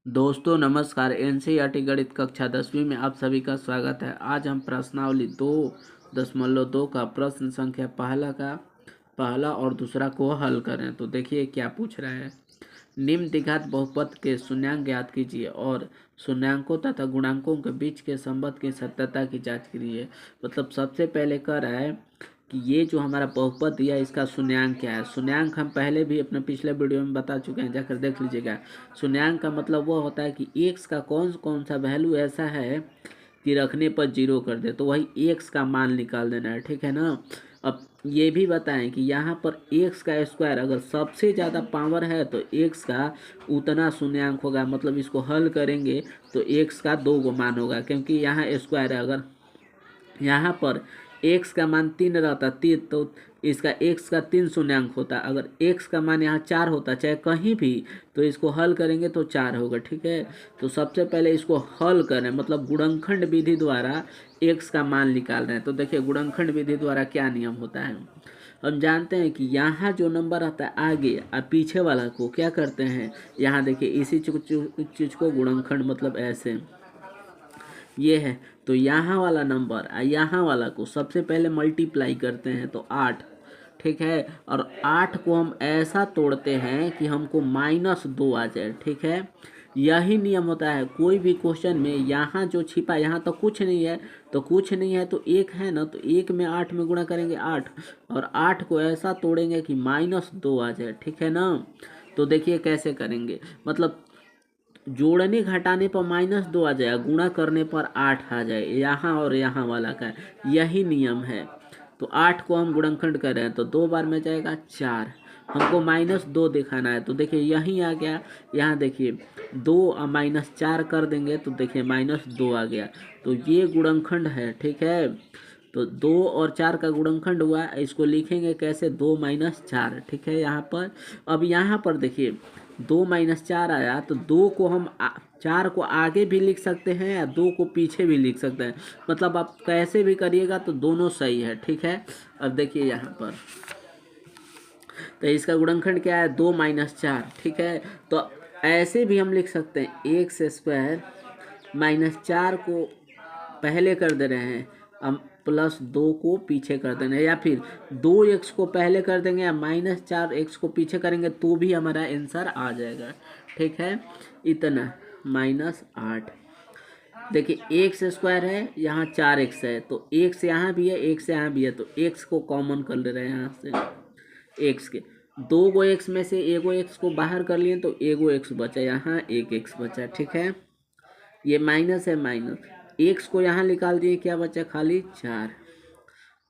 दोस्तों नमस्कार। एनसीईआरटी गणित कक्षा 10वीं में आप सभी का स्वागत है। आज हम प्रश्नावली 2.2 का प्रश्न संख्या पहला और दूसरा को हल करें। तो देखिए क्या पूछ रहा है। निम्न द्विघात बहुपद के शून्यांक ज्ञात कीजिए और शून्यांकों तथा गुणांकों के बीच के संबंध की सत्यता की जांच कीजिए। मतलब सबसे पहले कह रहा है कि ये जो हमारा बहुपद दिया इसका शून्यांक क्या है। शून्यांक हम पहले भी अपने पिछले वीडियो में बता चुके हैं, जाकर देख लीजिएगा। शून्यांक का मतलब वो होता है कि एक्स का कौन कौन सा वैल्यू ऐसा है कि रखने पर जीरो कर दे, तो वही एक्स का मान निकाल देना है, ठीक है ना। अब ये भी बताएं कि यहाँ पर एक्स का स्क्वायर अगर सबसे ज़्यादा पावर है तो एक्स का उतना शून्यांक होगा। मतलब इसको हल करेंगे तो एक्स का 2 मान होगा, क्योंकि यहाँ स्क्वायर है। अगर यहाँ पर x का मान 3 रहता 3 तो इसका x का 3 शून्यांक होता। अगर x का मान यहाँ 4 होता चाहे कहीं भी, तो इसको हल करेंगे तो 4 होगा, ठीक है। तो सबसे पहले इसको हल करें, मतलब गुणनखंड विधि द्वारा x का मान निकाल रहे हैं। तो देखिए गुणनखंड विधि द्वारा क्या नियम होता है। हम जानते हैं कि यहाँ जो नंबर आता है आगे और पीछे वाला को क्या करते हैं, यहाँ देखिए इसी चीज़ को गुणनखंड मतलब ऐसे ये है। तो यहाँ वाला नंबर और यहाँ वाला को सबसे पहले मल्टीप्लाई करते हैं तो 8, ठीक है। और 8 को हम ऐसा तोड़ते हैं कि हमको -2 आ जाए, ठीक है। यही नियम होता है कोई भी क्वेश्चन में। यहाँ जो छिपा यहाँ तो कुछ नहीं है, तो कुछ नहीं है तो एक है ना, तो एक में 8 में गुणा करेंगे 8, और 8 को ऐसा तोड़ेंगे कि -2 आ जाए, ठीक है ना। तो देखिए कैसे करेंगे। मतलब जोड़ने घटाने पर -2 आ जाएगा, गुणा करने पर 8 आ जाए, यहाँ और यहाँ वाला का यही नियम है। तो 8 को हम गुणनखंड कर रहे हैं तो 2 बार में जाएगा 4। हमको -2 दिखाना है तो देखिए यहीं आ गया। यहाँ देखिए 2 और -4 कर देंगे तो देखिए -2 आ गया। तो ये गुणनखंड है, ठीक है। तो 2 और 4 का गुणनखंड हुआ। इसको लिखेंगे कैसे, 2 - 4, ठीक है यहाँ पर। अब यहाँ पर देखिए 2 - 4 आया तो 2 को हम 4 को आगे भी लिख सकते हैं या 2 को पीछे भी लिख सकते हैं। मतलब आप कैसे भी करिएगा तो दोनों सही है, ठीक है। अब देखिए यहाँ पर तो इसका गुणनखंड क्या है, 2 - 4, ठीक है। तो ऐसे भी हम लिख सकते हैं एक्स स्क्वायर -4 को पहले कर दे रहे हैं, हम +2 को पीछे कर देंगे, या फिर 2x को पहले कर देंगे या -4x को पीछे करेंगे तो भी हमारा आंसर आ जाएगा, ठीक है। इतना -8। देखिए एक्स स्क्वायर है, यहाँ 4x है, तो x यहाँ भी है x यहाँ भी है, तो x को कॉमन कर ले रहे हैं यहाँ से। x के 2 गो x में से एगो x को बाहर कर लिए तो एगो x बचा, यहाँ एक x बचा, ठीक है। ये माइनस है माइनस, एक्स को यहाँ निकाल दिए, क्या बचा खाली 4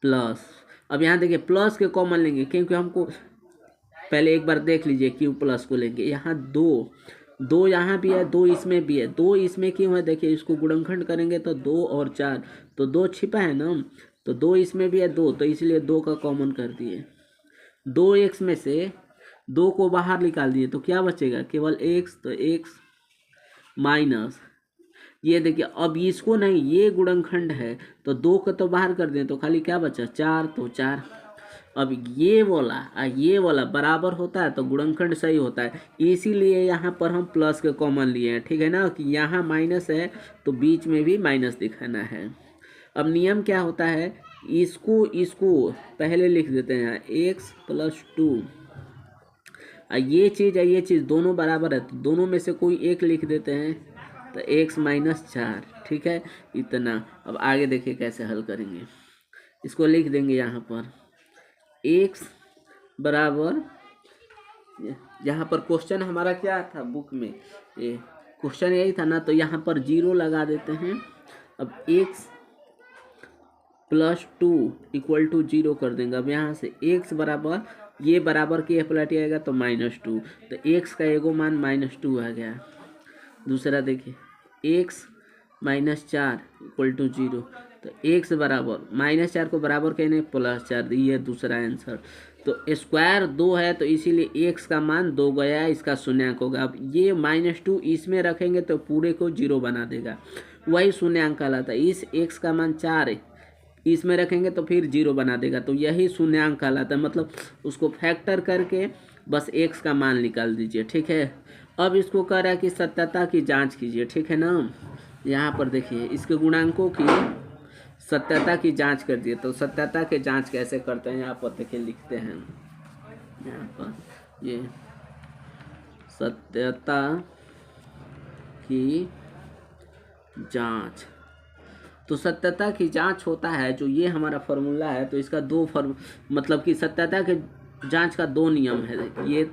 प्लस। अब यहाँ देखिए प्लस के कॉमन लेंगे, क्योंकि हमको पहले एक बार देख लीजिए क्यों प्लस को लेंगे। यहाँ 2 यहाँ भी है, 2 इसमें भी है, 2 इसमें क्यों है, देखिए इसको गुणनखंड करेंगे तो 2 और 4, तो 2 छिपा है ना, तो 2 इसमें भी है 2, तो इसलिए 2 का कॉमन कर दिए। 2x में से 2 को बाहर निकाल दिए तो क्या बचेगा, केवल x, तो x माइनस ये देखिए। अब इसको नहीं, ये गुणनखंड है तो 2 को तो बाहर कर दें तो खाली क्या बचा 4, तो 4। अब ये वाला बराबर होता है तो गुणनखंड सही होता है, इसीलिए यहाँ पर हम प्लस के कॉमन लिए हैं, ठीक है ना। कि यहाँ माइनस है तो बीच में भी माइनस दिखाना है। अब नियम क्या होता है, इसको पहले लिख देते हैं x + 2, ये चीज़ दोनों बराबर है तो दोनों में से कोई एक लिख देते हैं, तो x - 4, ठीक है। इतना। अब आगे देखिए कैसे हल करेंगे। इसको लिख देंगे यहाँ पर x बराबर, यहाँ पर क्वेश्चन हमारा क्या था बुक में, ये क्वेश्चन यही था ना, तो यहाँ पर 0 लगा देते हैं। अब x + 2 = 0 कर देंगे। अब यहाँ से x बराबर, ये बराबर के पलट आएगा तो -2, तो x का एगो मान -2 आ गया। दूसरा देखिए x - 4 = 0, तो x बराबर -4 को बराबर कहने +4, ये दूसरा आंसर। तो स्क्वायर 2 है तो इसीलिए x का मान 2 गया, इसका शून्यांक होगा। अब ये -2 इसमें रखेंगे तो पूरे को 0 बना देगा, वही शून्यांक कहलाता है। इस x का मान 4 है, इसमें रखेंगे तो फिर 0 बना देगा, तो यही शून्यांक कहलाता है। मतलब उसको फैक्टर करके बस x का मान निकाल दीजिए, ठीक है। अब इसको कह रहा है कि सत्यता की जांच कीजिए, ठीक है ना। यहाँ पर देखिए इसके गुणांकों की सत्यता की जांच कर दिए। तो सत्यता की जांच कैसे करते हैं, यहाँ पर देखिए लिखते हैं। यहाँ पर ये सत्यता की जांच, तो सत्यता की जांच होता है जो ये हमारा फॉर्मूला है। तो इसका दो मतलब कि सत्यता के जांच का दो नियम है। ये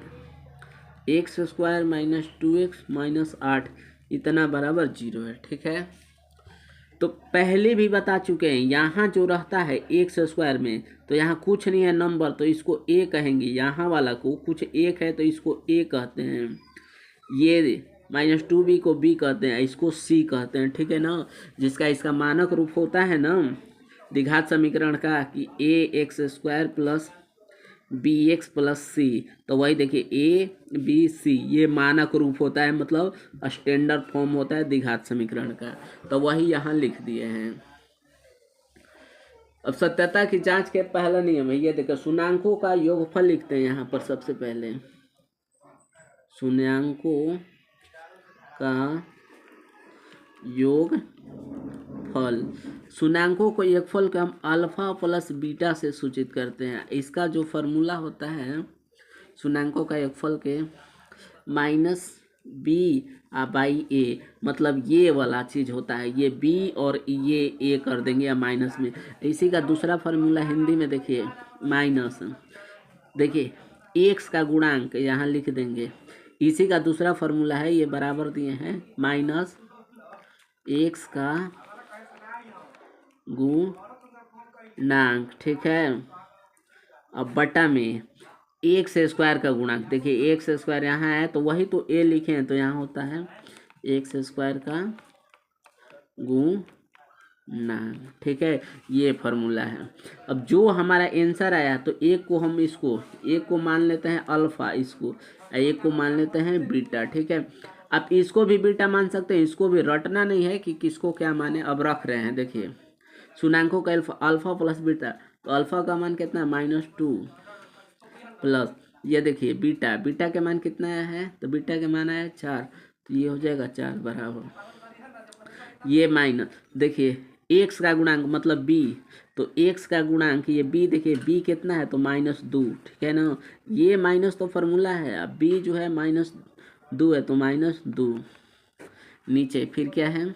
x square minus 2x minus 8 इतना बराबर 0 है, ठीक है। तो पहले भी बता चुके हैं, यहाँ जो रहता है एक्स स्क्वायर में, तो यहाँ कुछ नहीं है नंबर, तो इसको ए कहेंगे। यहाँ वाला को कुछ एक है तो इसको ए कहते हैं। ये -2b को b कहते हैं, इसको c कहते हैं, ठीक है ना। जिसका इसका मानक रूप होता है ना द्विघात समीकरण का कि ax² plus bx plus c। तो वही देखिए a b c ये मानक रूप होता है, मतलब स्टैंडर्ड फॉर्म होता है द्विघात समीकरण का। तो वही यहाँ लिख दिए हैं। अब सत्यता की जांच के पहला नियम है, ये देखो शून्याङ्कों का योगफल लिखते हैं यहाँ पर। सबसे पहले शून्याङ्कों का योगफल, शून्याङ्कों को योगफल को हम अल्फा प्लस बीटा से सूचित करते हैं। इसका जो फॉर्मूला होता है शून्याङ्कों का योगफल के -b/a, मतलब ये वाला चीज़ होता है, ये b और ये a कर देंगे या माइनस में। इसी का दूसरा फार्मूला हिंदी में देखिए माइनस, देखिए x का गुणांक यहाँ लिख देंगे। इसी का दूसरा फार्मूला है, ये बराबर दिए हैं -x का गुणांक, ठीक है। अब बटा में एक्स स्क्वायर का गुणांक, देखिए एक्स स्क्वायर यहाँ है तो वही तो ए लिखे हैं, तो यहाँ होता है एक्स स्क्वायर का गुणांक, ठीक है। ये फार्मूला है। अब जो हमारा आंसर आया, तो एक को हम इसको एक को मान लेते हैं अल्फा, इसको एक को मान लेते हैं बीटा, ठीक है। अब इसको भी बीटा मान सकते हैं, इसको भी रटना नहीं है कि किसको क्या माने। अब रख रहे हैं, देखिए शून्याङ्कों का अल्फा प्लस बीटा, तो अल्फा का मान कितना है -2 प्लस ये देखिए बीटा के मान कितना है, तो बीटा के मान है 4, तो ये हो जाएगा 4 बराबर ये माइनस, देखिए एक्स का गुणांक मतलब b, तो x का गुणांक ये b, देखिए b कितना है तो -2, ठीक है ना। ये माइनस तो फार्मूला है, अब b जो है -2 है तो -2 नीचे। फिर क्या है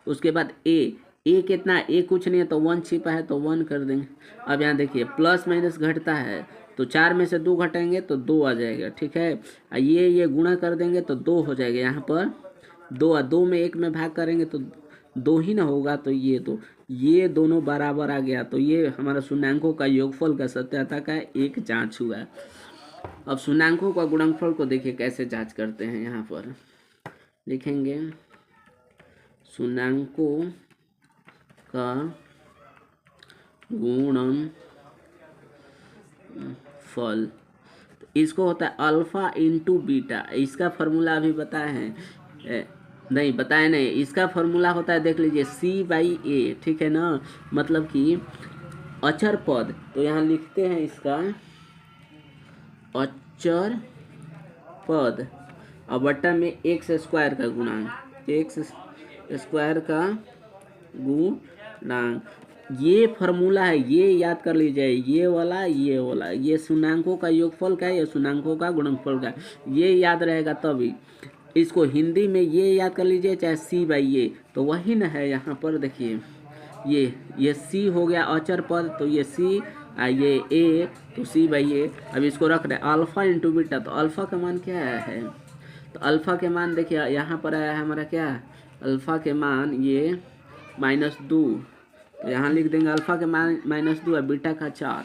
उसके बाद a कितना है, a कुछ नहीं है तो 1 छिपा है तो 1 कर देंगे। अब यहाँ देखिए प्लस माइनस घटता है, तो 4 में से 2 घटाएंगे तो 2 आ जाएगा, ठीक है। ये गुणा कर देंगे तो 2 हो जाएगा। यहाँ पर 2 में 1 में भाग करेंगे तो 2 ही ना होगा, तो ये दोनों बराबर आ गया। तो ये हमारा शून्याङ्कों का योगफल का सत्यता का एक जांच हुआ। अब शून्याङ्कों का गुणनफल को देखिए कैसे जांच करते हैं। यहाँ पर लिखेंगे शून्याङ्कों का गुणनफल, तो इसको होता है अल्फा इंटू बीटा। इसका फार्मूला अभी बताए हैं नहीं, बताए नहीं, इसका फार्मूला होता है देख लीजिए c/a, ठीक है ना। मतलब कि अचर पद, तो यहाँ लिखते हैं इसका अचर पद और बट्टा में एक्स स्क्वायर का गुणांक, एक्स स्क्वायर का गुणांक। ये फार्मूला है, ये याद कर लीजिए, ये वाला ये शून्याङ्कों का योगफल का है, ये शून्याङ्कों का गुणनफल का, ये याद रहेगा तभी। इसको हिंदी में ये याद कर लीजिए, चाहे c/a, तो वही ना है। यहाँ पर देखिए ये c हो गया अचर पद, तो ये c ये a, तो c/a। अब इसको रख रहे अल्फा इंटू बीटा, तो अल्फा का मान क्या है, तो अल्फा के मान देखिए यहाँ पर आया है हमारा क्या, अल्फा के मान ये -2, तो यहाँ लिख देंगे अल्फा के मान -2 है, बीटा का 4,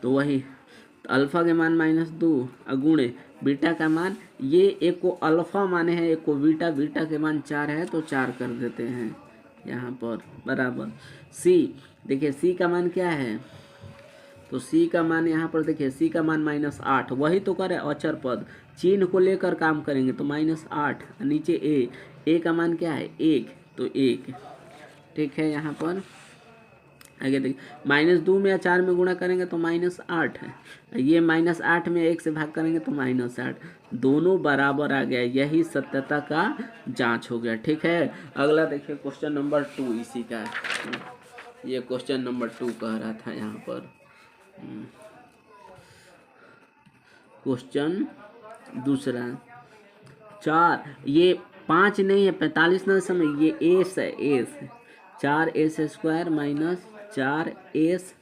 तो वही तो अल्फा के मान -2 गुणे बीटा का मान, ये एक को अल्फा माने हैं एक को बीटा, बीटा के मान 4 है तो 4 कर देते हैं यहाँ पर बराबर c। देखिए c का मान क्या है, तो c का मान यहाँ पर देखिए c का मान -8, वही तो करे अचर पद, चिन्ह को लेकर काम करेंगे तो -8, नीचे a का मान क्या है 1, तो 1, ठीक है। यहाँ पर आगे देखिए -2 में या 4 में गुणा करेंगे तो -8 है, ये -8 में 1 से भाग करेंगे तो -8, दोनों बराबर आ गया। यही सत्यता का जांच हो गया। ठीक है, अगला देखिए क्वेश्चन नंबर 2 इसी का है। ये क्वेश्चन नंबर 2 कह रहा था यहाँ पर। क्वेश्चन दूसरा 4, ये 5 नहीं है, 45 ना समझ, ये एस है, S 4s² minus 4s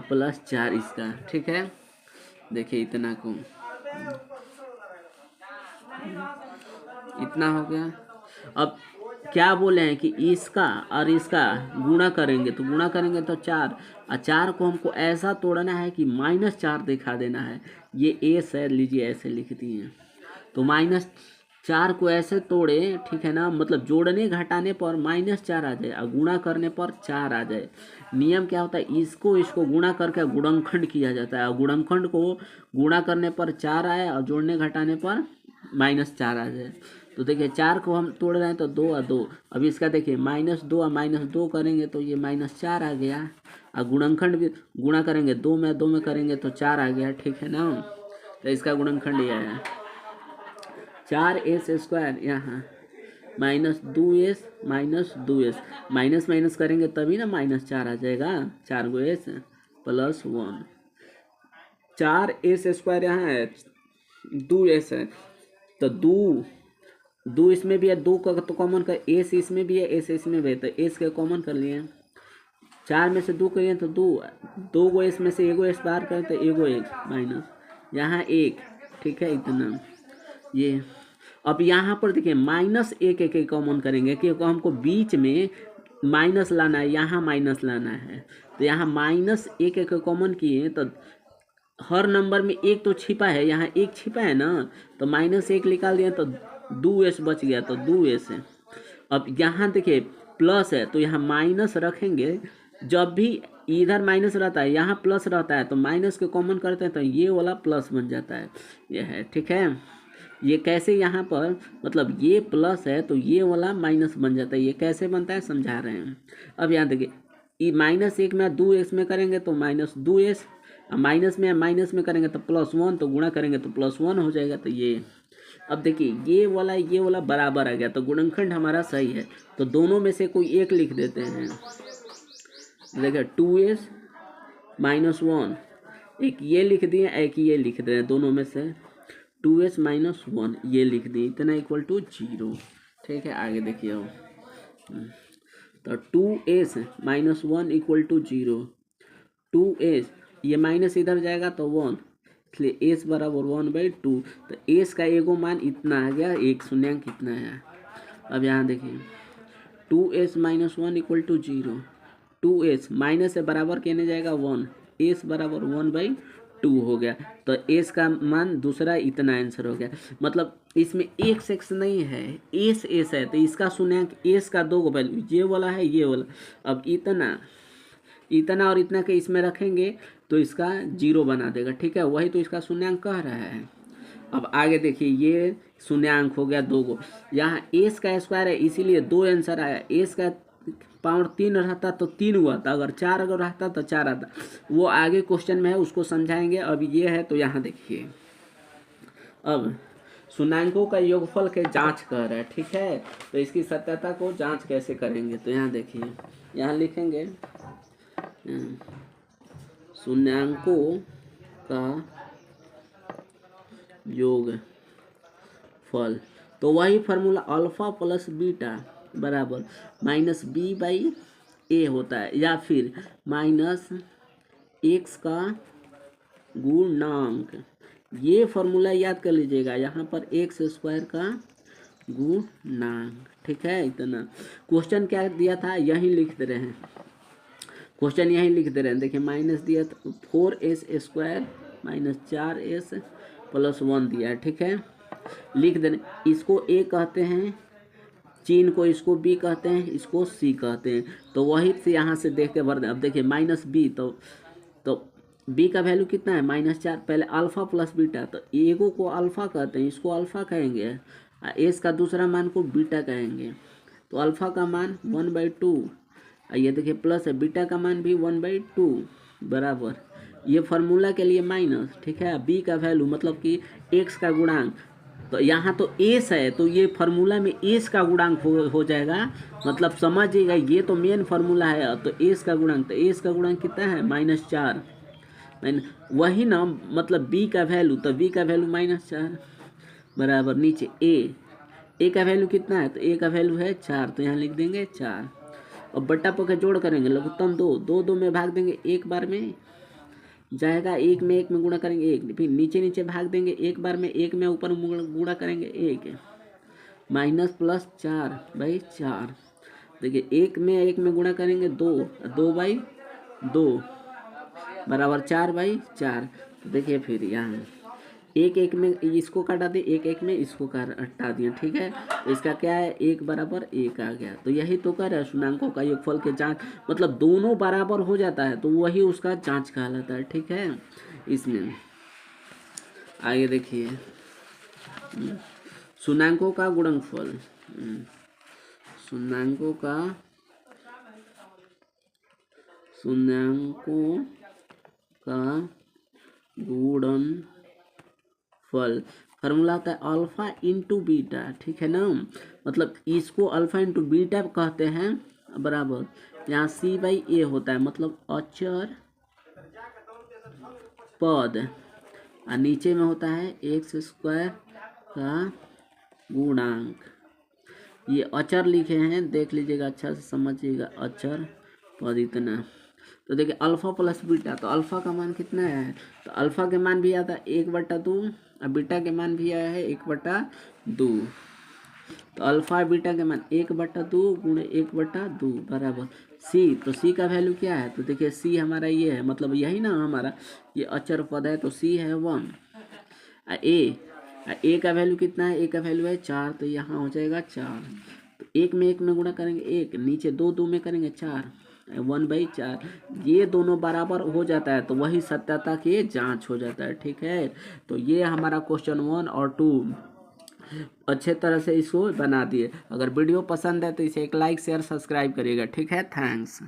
plus 4 इसका। ठीक है, देखिए इतना को इतना हो गया। अब क्या बोले हैं कि इसका और इसका गुणा करेंगे तो 4, और 4 को हमको ऐसा तोड़ना है कि -4 दिखा देना है। ये एस है, लीजिए ऐसे लिख दिए, तो -4 को ऐसे तोड़े, ठीक है ना, मतलब जोड़ने घटाने पर -4 आ जाए और गुणा करने पर 4 आ जाए। नियम क्या होता है, इसको गुणा करके गुणनखंड किया जाता है, और गुणनखंड को गुणा करने पर 4 आए और जोड़ने घटाने पर -4 आ जाए। तो देखिए 4 को हम तोड़ रहे हैं तो 2 और 2, अब इसका देखिए -2 और -2 करेंगे तो ये -4 आ गया, और गुणनखंड भी गुणा करेंगे 2 में करेंगे तो 4 आ गया। ठीक है ना, तो इसका गुणनखंड ये है 4s², यहाँ -2s माइनस माइनस करेंगे तभी ना -4 आ जाएगा, 4 s प्लस 1, 4s² यहाँ है, 2s है, तो 2 इसमें भी है, 2 का तो कॉमन कर, एस इसमें भी है, एस इसमें भी है, तो एस के कॉमन कर लिए, 4 में से 2 करिए तो 2 गो एस में से एगो एस बाहर करें तो एगो एक माइनस, यहाँ 1। ठीक है, इतना ये। अब यहाँ पर देखिए -1 कॉमन करेंगे, क्योंकि हमको बीच में माइनस लाना है, यहाँ माइनस लाना है, तो यहाँ -1 कॉमन किए तो हर नंबर में 1 तो छिपा है, यहाँ 1 छिपा है ना, तो -1 निकाल दिया तो 2s बच गया, तो 2s है। अब यहाँ देखिए प्लस है, तो यहाँ माइनस रखेंगे, जब भी इधर माइनस रहता है यहाँ प्लस रहता है, तो माइनस के कॉमन करते हैं तो ये वाला प्लस बन जाता है, ये है। ठीक है, ये कैसे, यहाँ पर मतलब ये प्लस है तो ये वाला माइनस बन जाता है, ये कैसे बनता है समझा रहे हैं। अब यहाँ देखिए -1 में 2s में करेंगे तो -2s, माइनस में करेंगे तो +1, तो गुणा करेंगे तो +1 हो जाएगा, तो ये। अब देखिए ये वाला बराबर आ गया, तो गुणनखंड हमारा सही है, तो दोनों में से कोई एक लिख देते हैं। देखिए 2s - 1, एक ये लिख दिए, एक ये लिख दे रहे हैं, दोनों में से 2s - 1 ये लिख दिए, इतना इक्वल टू 0। ठीक है, आगे देखिए अब, तो 2s - 1 इक्वल टू 0, 2s ये माइनस इधर जाएगा तो 1, इसलिए s बराबर 1/2, तो s का एगो मान इतना आ गया, एक शून्यांक इतना है। अब यहाँ देखिए 2s - 1 equal to 0, 2s minus से बराबर कहने जाएगा 1, s बराबर 1/2 हो गया, तो s का मान दूसरा इतना आंसर हो गया। मतलब इसमें एक सेक्स नहीं है, s है, तो इसका शून्यांक s का 2 वैल्यू, ये वाला है, ये वाला। अब इतना और इतना के इसमें रखेंगे तो इसका 0 बना देगा। ठीक है, वही तो इसका शून्यांक कह रहा है। अब आगे देखिए ये शून्यांक हो गया 2 गो, यहाँ s का स्क्वायर है इसीलिए 2 आंसर आया, s का पावर 3 रहता तो 3 हुआ था, अगर 4 अगर रहता तो 4 आता, वो आगे क्वेश्चन में है, उसको समझाएंगे। अब ये है, तो यहाँ देखिए अब शून्यांकों का योगफल के जांच कर रहा है। ठीक है, तो इसकी सत्यता को जांच कैसे करेंगे, तो यहाँ देखिए, यहाँ लिखेंगे शून्यांकों का योगफल, तो वही फार्मूला अल्फा प्लस बीटा बराबर -b/a होता है, या फिर -x का गुणांक, ये फार्मूला याद कर लीजिएगा, यहाँ पर x² का गुणांक। ठीक है, इतना क्वेश्चन क्या दिया था यही लिख दे रहे हैं, क्वेश्चन यही लिख दे रहे हैं। देखिए माइनस दिया था 4s² - 4s + 1 दिया है। ठीक है, लिख देने, इसको a कहते हैं, चीन को इसको b कहते हैं, इसको c कहते हैं, तो वही से यहाँ से देख के भर दें। अब देखिए -b, तो b का वैल्यू कितना है -4, पहले अल्फा प्लस बीटा, तो एगो को अल्फा कहते हैं, इसको अल्फा कहेंगे, एस का दूसरा मान को बीटा कहेंगे, तो अल्फा का मान 1/2, ये देखिए प्लस है, बीटा का मान भी 1/2 बराबर, ये फार्मूला के लिए माइनस, ठीक है। बी का वैल्यू मतलब कि एक्स का गुणांक, तो यहाँ तो एस है तो ये फार्मूला में एस का गुणांक हो जाएगा, मतलब समझिएगा ये तो मेन फार्मूला है। तो एस का गुणांक, तो एस का गुणांक कितना है -4, वही ना, मतलब बी का वैल्यू, तो बी का वैल्यू -4 बराबर नीचे ए का वैल्यू कितना है, तो ए का वैल्यू है 4, तो यहाँ लिख देंगे 4। और बट्टा पक्का जोड़ करेंगे, लघुत्तम 2, 2 में भाग देंगे, एक बार में जाएगा, एक में गुणा करेंगे एक, फिर नीचे नीचे भाग देंगे एक बार में, एक में ऊपर गुणा करेंगे एक, -+4/4। देखिए एक में गुणा करेंगे 2, 2/2 बराबर 4/4। तो देखिए फिर यहाँ एक में इसको काटा दिए, एक में इसको हटा दिए, ठीक है। तो इसका क्या है, 1 = 1 आ गया। तो यही तो कर रहा है पूर्णांकों का योगफल के जांच, मतलब दोनों बराबर हो जाता है तो वही उसका जांच कहलाता है, ठीक है। इसमें आगे देखिए पूर्णांकों का गुणनफल, पूर्णांकों का गुणनफल फार्मूला होता है अल्फा इंटू बीटा, ठीक है ना। मतलब इसको अल्फा इंटू बीटा कहते हैं बराबर, यहाँ C/A होता है, मतलब अचर पद, और नीचे में होता है x² का गुणांक। ये अचर लिखे हैं, देख लीजिएगा अच्छा से समझिएगा, अचर पद इतना। तो देखिए अल्फा प्लस बीटा, तो अल्फा का मान कितना है, तो अल्फा के मान भी आता है 1/2 और बीटा के मान भी आया है 1/2। तो अल्फा बीटा के मान 1/2 गुणे 1/2 बराबर सी। तो सी का वैल्यू क्या है, तो देखिए सी हमारा ये है, मतलब यही ना हमारा ये अचर पद है, तो सी है 1। ए का वैल्यू कितना है, ए का वैल्यू है 4, तो यहाँ हो जाएगा 4। तो एक में गुणा करेंगे एक, नीचे 2 में करेंगे 4, 1/4। ये दोनों बराबर हो जाता है तो वही सत्यता की जांच हो जाता है, ठीक है। तो ये हमारा क्वेश्चन 1 और 2 अच्छे तरह से इसको बना दिए। अगर वीडियो पसंद है तो इसे एक लाइक शेयर सब्सक्राइब करिएगा, ठीक है। थैंक्स।